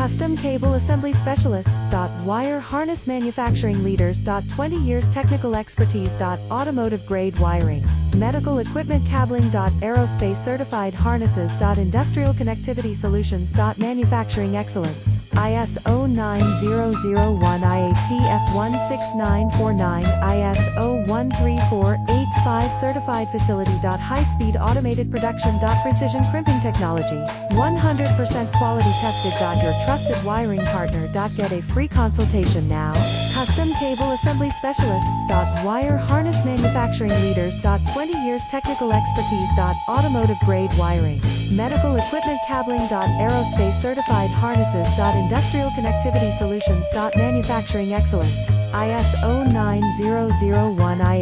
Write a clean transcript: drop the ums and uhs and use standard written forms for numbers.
Custom Cable Assembly Specialists. Wire Harness Manufacturing Leaders. 20 years technical expertise. Automotive grade wiring. Medical equipment cabling. Aerospace certified harnesses. Industrial connectivity solutions. Manufacturing excellence. ISO 9001 IATF 16949 ISO 13485 certified facility. High-speed automated production. Precision crimping technology. 100% quality tested. Your trusted wiring partner. Get a free consultation now. Custom Cable Assembly Specialists. Wire Harness Manufacturing Leaders. 20 years technical expertise. Automotive grade wiring. Medical equipment cabling. Aerospace certified harnesses. Industrial connectivity solutions. Manufacturing excellence. ISO 9001 IA